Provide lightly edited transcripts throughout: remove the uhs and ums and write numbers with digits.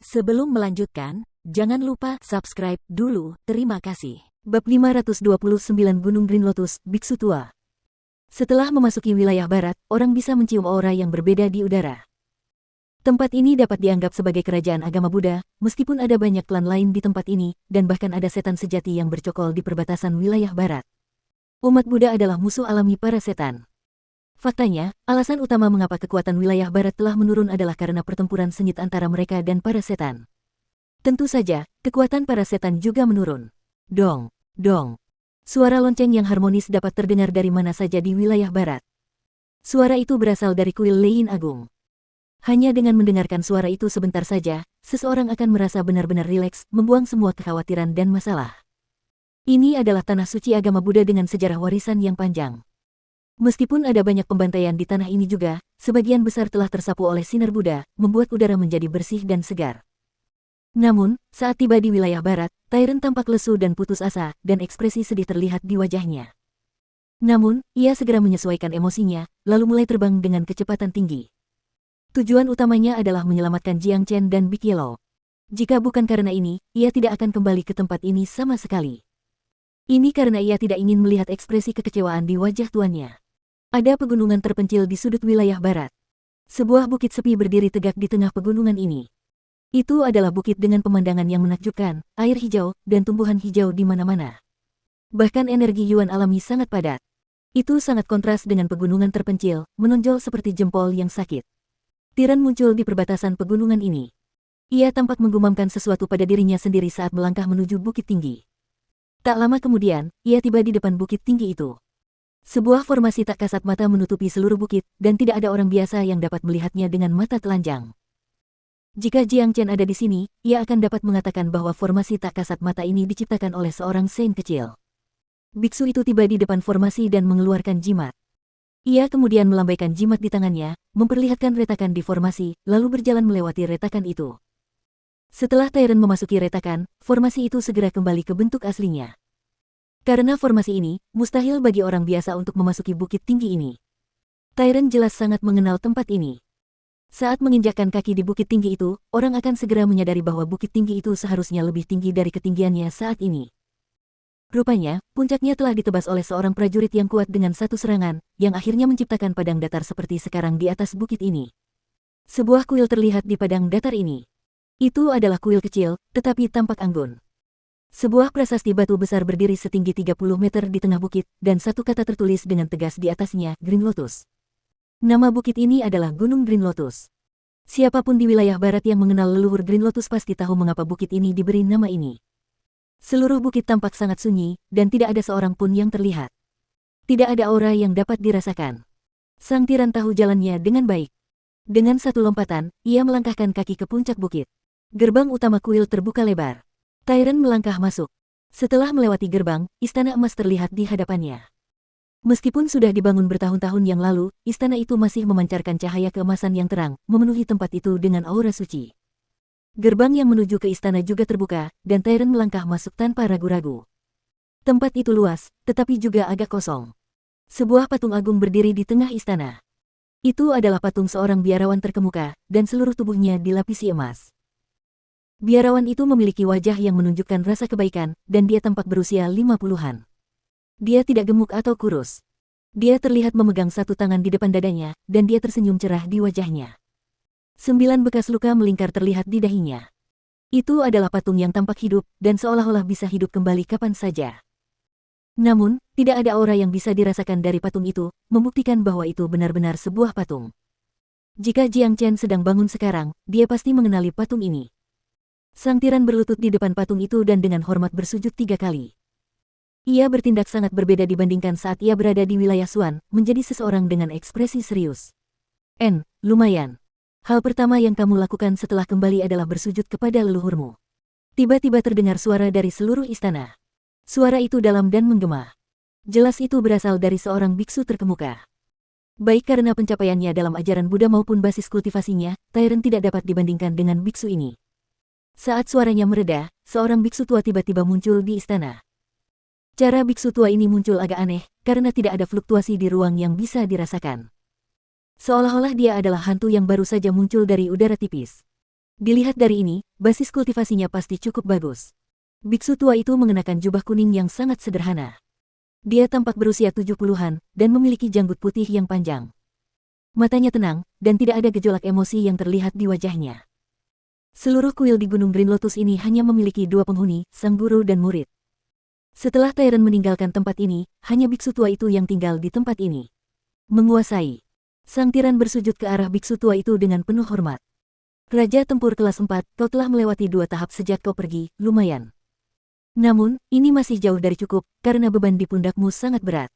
Sebelum melanjutkan, jangan lupa subscribe dulu, terima kasih. Bab 529 Gunung Green Lotus, Biksu Tua. Setelah memasuki wilayah barat, orang bisa mencium aura yang berbeda di udara. Tempat ini dapat dianggap sebagai kerajaan agama Buddha, meskipun ada banyak klan lain di tempat ini, dan bahkan ada setan sejati yang bercokol di perbatasan wilayah barat. Umat Buddha adalah musuh alami para setan. Faktanya, alasan utama mengapa kekuatan wilayah barat telah menurun adalah karena pertempuran sengit antara mereka dan para setan. Tentu saja, kekuatan para setan juga menurun. Dong, dong. Suara lonceng yang harmonis dapat terdengar dari mana saja di wilayah barat. Suara itu berasal dari kuil Leyin Agung. Hanya dengan mendengarkan suara itu sebentar saja, seseorang akan merasa benar-benar rileks, membuang semua kekhawatiran dan masalah. Ini adalah tanah suci agama Buddha dengan sejarah warisan yang panjang. Meskipun ada banyak pembantaian di tanah ini juga, sebagian besar telah tersapu oleh sinar Buddha, membuat udara menjadi bersih dan segar. Namun, saat tiba di wilayah barat, Tyrant tampak lesu dan putus asa, dan ekspresi sedih terlihat di wajahnya. Namun, ia segera menyesuaikan emosinya, lalu mulai terbang dengan kecepatan tinggi. Tujuan utamanya adalah menyelamatkan Jiang Chen dan Big Yellow. Jika bukan karena ini, ia tidak akan kembali ke tempat ini sama sekali. Ini karena ia tidak ingin melihat ekspresi kekecewaan di wajah tuannya. Ada pegunungan terpencil di sudut wilayah barat. Sebuah bukit sepi berdiri tegak di tengah pegunungan ini. Itu adalah bukit dengan pemandangan yang menakjubkan, air hijau, dan tumbuhan hijau di mana-mana. Bahkan energi Yuan alami sangat padat. Itu sangat kontras dengan pegunungan terpencil, menonjol seperti jempol yang sakit. Tiran muncul di perbatasan pegunungan ini. Ia tampak menggumamkan sesuatu pada dirinya sendiri saat melangkah menuju bukit tinggi. Tak lama kemudian, ia tiba di depan bukit tinggi itu. Sebuah formasi tak kasat mata menutupi seluruh bukit, dan tidak ada orang biasa yang dapat melihatnya dengan mata telanjang. Jika Jiang Chen ada di sini, ia akan dapat mengatakan bahwa formasi tak kasat mata ini diciptakan oleh seorang saint kecil. Biksu itu tiba di depan formasi dan mengeluarkan jimat. Ia kemudian melambaikan jimat di tangannya, memperlihatkan retakan di formasi, lalu berjalan melewati retakan itu. Setelah Tyrant memasuki retakan, formasi itu segera kembali ke bentuk aslinya. Karena formasi ini, mustahil bagi orang biasa untuk memasuki bukit tinggi ini. Tyrant jelas sangat mengenal tempat ini. Saat menginjakkan kaki di bukit tinggi itu, orang akan segera menyadari bahwa bukit tinggi itu seharusnya lebih tinggi dari ketinggiannya saat ini. Rupanya, puncaknya telah ditebas oleh seorang prajurit yang kuat dengan satu serangan, yang akhirnya menciptakan padang datar seperti sekarang di atas bukit ini. Sebuah kuil terlihat di padang datar ini. Itu adalah kuil kecil, tetapi tampak anggun. Sebuah prasasti batu besar berdiri setinggi 30 meter di tengah bukit, dan satu kata tertulis dengan tegas di atasnya, Green Lotus. Nama bukit ini adalah Gunung Green Lotus. Siapapun di wilayah barat yang mengenal leluhur Green Lotus pasti tahu mengapa bukit ini diberi nama ini. Seluruh bukit tampak sangat sunyi, dan tidak ada seorang pun yang terlihat. Tidak ada aura yang dapat dirasakan. Sang tiran tahu jalannya dengan baik. Dengan satu lompatan, ia melangkahkan kaki ke puncak bukit. Gerbang utama kuil terbuka lebar. Tyrant melangkah masuk. Setelah melewati gerbang, istana emas terlihat di hadapannya. Meskipun sudah dibangun bertahun-tahun yang lalu, istana itu masih memancarkan cahaya keemasan yang terang, memenuhi tempat itu dengan aura suci. Gerbang yang menuju ke istana juga terbuka, dan Tyrant melangkah masuk tanpa ragu-ragu. Tempat itu luas, tetapi juga agak kosong. Sebuah patung agung berdiri di tengah istana. Itu adalah patung seorang biarawan terkemuka, dan seluruh tubuhnya dilapisi emas. Biarawan itu memiliki wajah yang menunjukkan rasa kebaikan, dan dia tampak berusia 50-an. Dia tidak gemuk atau kurus. Dia terlihat memegang satu tangan di depan dadanya, dan dia tersenyum cerah di wajahnya. 9 bekas luka melingkar terlihat di dahinya. Itu adalah patung yang tampak hidup, dan seolah-olah bisa hidup kembali kapan saja. Namun, tidak ada aura yang bisa dirasakan dari patung itu, membuktikan bahwa itu benar-benar sebuah patung. Jika Jiang Chen sedang bangun sekarang, dia pasti mengenali patung ini. Sang tiran berlutut di depan patung itu dan dengan hormat bersujud 3 kali. Ia bertindak sangat berbeda dibandingkan saat ia berada di wilayah Xuan, menjadi seseorang dengan ekspresi serius. Lumayan. Hal pertama yang kamu lakukan setelah kembali adalah bersujud kepada leluhurmu. Tiba-tiba terdengar suara dari seluruh istana. Suara itu dalam dan menggema. Jelas itu berasal dari seorang biksu terkemuka. Baik karena pencapaiannya dalam ajaran Buddha maupun basis kultivasinya, Tyrant tidak dapat dibandingkan dengan biksu ini. Saat suaranya mereda, seorang biksu tua tiba-tiba muncul di istana. Cara biksu tua ini muncul agak aneh, karena tidak ada fluktuasi di ruang yang bisa dirasakan. Seolah-olah dia adalah hantu yang baru saja muncul dari udara tipis. Dilihat dari ini, basis kultivasinya pasti cukup bagus. Biksu tua itu mengenakan jubah kuning yang sangat sederhana. Dia tampak berusia 70-an dan memiliki janggut putih yang panjang. Matanya tenang, dan tidak ada gejolak emosi yang terlihat di wajahnya. Seluruh kuil di Gunung Green Lotus ini hanya memiliki dua penghuni, sang guru dan murid. Setelah Tyrant meninggalkan tempat ini, hanya biksu tua itu yang tinggal di tempat ini. Menguasai. Sang tiran bersujud ke arah biksu tua itu dengan penuh hormat. Raja tempur kelas 4, kau telah melewati 2 tahap sejak kau pergi, lumayan. Namun, ini masih jauh dari cukup, karena beban di pundakmu sangat berat.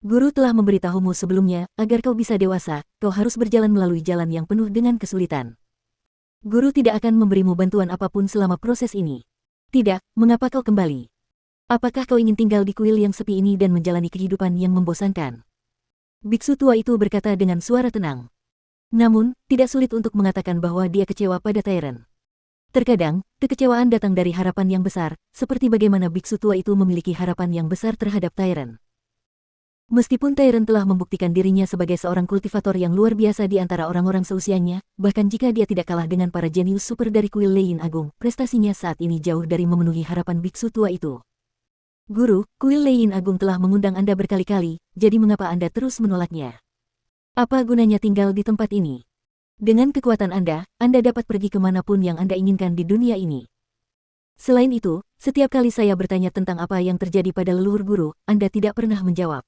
Guru telah memberitahumu sebelumnya, agar kau bisa dewasa, kau harus berjalan melalui jalan yang penuh dengan kesulitan. Guru tidak akan memberimu bantuan apapun selama proses ini. Tidak, mengapa kau kembali? Apakah kau ingin tinggal di kuil yang sepi ini dan menjalani kehidupan yang membosankan? Biksu tua itu berkata dengan suara tenang. Namun, tidak sulit untuk mengatakan bahwa dia kecewa pada Tyrant. Terkadang, kekecewaan datang dari harapan yang besar, seperti bagaimana biksu tua itu memiliki harapan yang besar terhadap Tyrant. Meskipun Tyrant telah membuktikan dirinya sebagai seorang kultivator yang luar biasa di antara orang-orang seusianya, bahkan jika dia tidak kalah dengan para jenius super dari kuil Lei Yin Agung, prestasinya saat ini jauh dari memenuhi harapan biksu tua itu. Guru, kuil Lei Yin Agung telah mengundang Anda berkali-kali, jadi mengapa Anda terus menolaknya? Apa gunanya tinggal di tempat ini? Dengan kekuatan Anda dapat pergi kemanapun yang Anda inginkan di dunia ini. Selain itu, setiap kali saya bertanya tentang apa yang terjadi pada leluhur guru, Anda tidak pernah menjawab.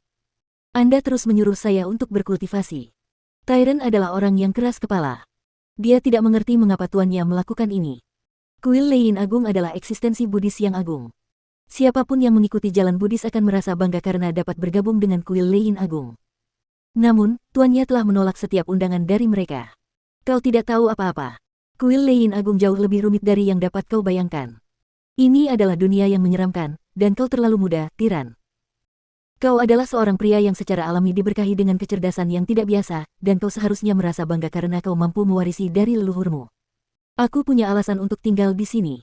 Anda terus menyuruh saya untuk berkultivasi. Tyrant adalah orang yang keras kepala. Dia tidak mengerti mengapa tuannya melakukan ini. Kuil Lei Yin Agung adalah eksistensi Buddhis yang agung. Siapapun yang mengikuti jalan Buddhis akan merasa bangga karena dapat bergabung dengan kuil Lei Yin Agung. Namun, tuannya telah menolak setiap undangan dari mereka. Kau tidak tahu apa-apa. Kuil Lei Yin Agung jauh lebih rumit dari yang dapat kau bayangkan. Ini adalah dunia yang menyeramkan, dan kau terlalu muda, tiran. Kau adalah seorang pria yang secara alami diberkahi dengan kecerdasan yang tidak biasa, dan kau seharusnya merasa bangga karena kau mampu mewarisi dari leluhurmu. Aku punya alasan untuk tinggal di sini.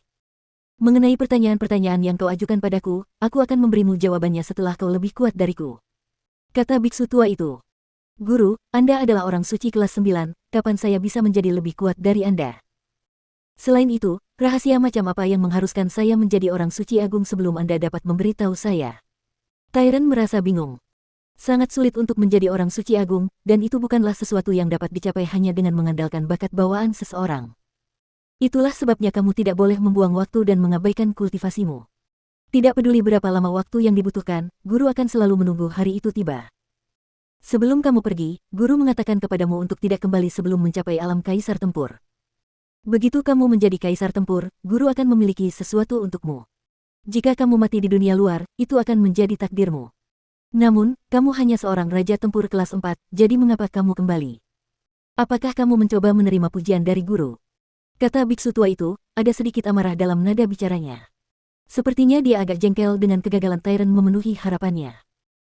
Mengenai pertanyaan-pertanyaan yang kau ajukan padaku, aku akan memberimu jawabannya setelah kau lebih kuat dariku. Kata biksu tua itu. Guru, Anda adalah orang suci kelas 9, kapan saya bisa menjadi lebih kuat dari Anda? Selain itu, rahasia macam apa yang mengharuskan saya menjadi orang suci agung sebelum Anda dapat memberitahu saya? Tyrant merasa bingung. Sangat sulit untuk menjadi orang suci agung, dan itu bukanlah sesuatu yang dapat dicapai hanya dengan mengandalkan bakat bawaan seseorang. Itulah sebabnya kamu tidak boleh membuang waktu dan mengabaikan kultivasimu. Tidak peduli berapa lama waktu yang dibutuhkan, guru akan selalu menunggu hari itu tiba. Sebelum kamu pergi, guru mengatakan kepadamu untuk tidak kembali sebelum mencapai alam kaisar tempur. Begitu kamu menjadi kaisar tempur, guru akan memiliki sesuatu untukmu. Jika kamu mati di dunia luar, itu akan menjadi takdirmu. Namun, kamu hanya seorang raja tempur kelas 4, jadi mengapa kamu kembali? Apakah kamu mencoba menerima pujian dari guru? Kata biksu tua itu, ada sedikit amarah dalam nada bicaranya. Sepertinya dia agak jengkel dengan kegagalan Tyrant memenuhi harapannya.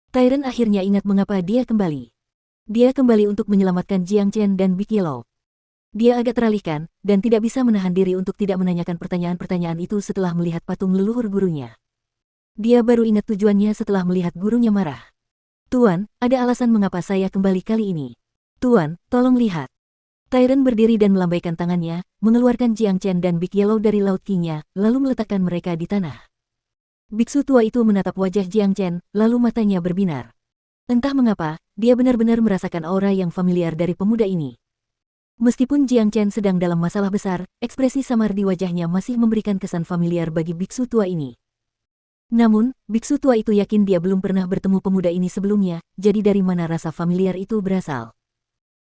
Tyrant akhirnya ingat mengapa dia kembali. Dia kembali untuk menyelamatkan Jiang Chen dan Big Yellow. Dia agak teralihkan, dan tidak bisa menahan diri untuk tidak menanyakan pertanyaan-pertanyaan itu setelah melihat patung leluhur gurunya. Dia baru ingat tujuannya setelah melihat gurunya marah. Tuan, ada alasan mengapa saya kembali kali ini. Tuan, tolong lihat. Tyrant berdiri dan melambaikan tangannya, mengeluarkan Jiang Chen dan Big Yellow dari laut Qingnya, lalu meletakkan mereka di tanah. Biksu tua itu menatap wajah Jiang Chen, lalu matanya berbinar. Entah mengapa, dia benar-benar merasakan aura yang familiar dari pemuda ini. Meskipun Jiang Chen sedang dalam masalah besar, ekspresi samar di wajahnya masih memberikan kesan familiar bagi biksu tua ini. Namun, biksu tua itu yakin dia belum pernah bertemu pemuda ini sebelumnya, jadi dari mana rasa familiar itu berasal?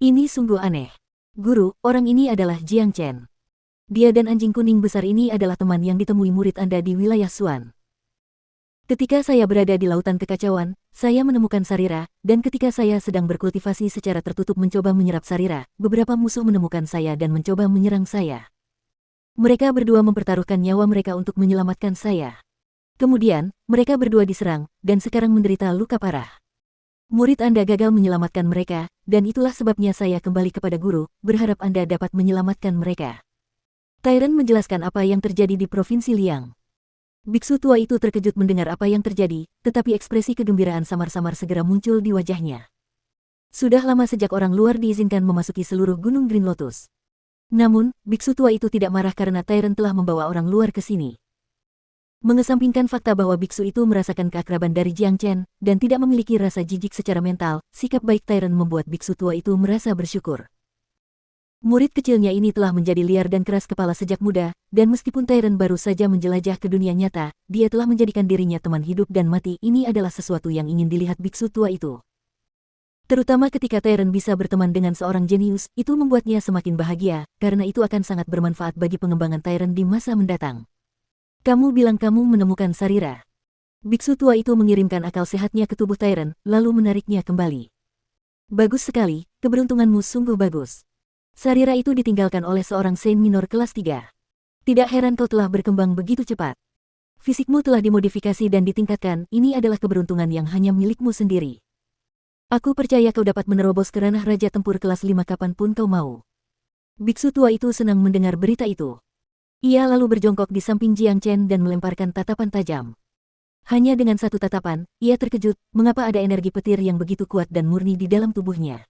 Ini sungguh aneh. Guru, orang ini adalah Jiang Chen. Dia dan anjing kuning besar ini adalah teman yang ditemui murid Anda di wilayah Xuan. Ketika saya berada di lautan kekacauan, saya menemukan Sarira, dan ketika saya sedang berkultivasi secara tertutup mencoba menyerap Sarira, beberapa musuh menemukan saya dan mencoba menyerang saya. Mereka berdua mempertaruhkan nyawa mereka untuk menyelamatkan saya. Kemudian, mereka berdua diserang, dan sekarang menderita luka parah. Murid Anda gagal menyelamatkan mereka, dan itulah sebabnya saya kembali kepada guru, berharap Anda dapat menyelamatkan mereka. Tyrant menjelaskan apa yang terjadi di Provinsi Liang. Biksu tua itu terkejut mendengar apa yang terjadi, tetapi ekspresi kegembiraan samar-samar segera muncul di wajahnya. Sudah lama sejak orang luar diizinkan memasuki seluruh Gunung Green Lotus. Namun, biksu tua itu tidak marah karena Tyrant telah membawa orang luar ke sini. Mengesampingkan fakta bahwa biksu itu merasakan keakraban dari Jiang Chen dan tidak memiliki rasa jijik secara mental, sikap baik Tyrant membuat biksu tua itu merasa bersyukur. Murid kecilnya ini telah menjadi liar dan keras kepala sejak muda, dan meskipun Tyrant baru saja menjelajah ke dunia nyata, dia telah menjadikan dirinya teman hidup dan mati. Ini adalah sesuatu yang ingin dilihat biksu tua itu. Terutama ketika Tyrant bisa berteman dengan seorang jenius, itu membuatnya semakin bahagia, karena itu akan sangat bermanfaat bagi pengembangan Tyrant di masa mendatang. Kamu bilang kamu menemukan Sarira. Biksu tua itu mengirimkan akal sehatnya ke tubuh Tyrant, lalu menariknya kembali. Bagus sekali, keberuntunganmu sungguh bagus. Sarira itu ditinggalkan oleh seorang Saint minor kelas 3. Tidak heran kau telah berkembang begitu cepat. Fisikmu telah dimodifikasi dan ditingkatkan, ini adalah keberuntungan yang hanya milikmu sendiri. Aku percaya kau dapat menerobos ke ranah Raja Tempur kelas 5 kapanpun kau mau. Biksu tua itu senang mendengar berita itu. Ia lalu berjongkok di samping Jiang Chen dan melemparkan tatapan tajam. Hanya dengan satu tatapan, ia terkejut, mengapa ada energi petir yang begitu kuat dan murni di dalam tubuhnya.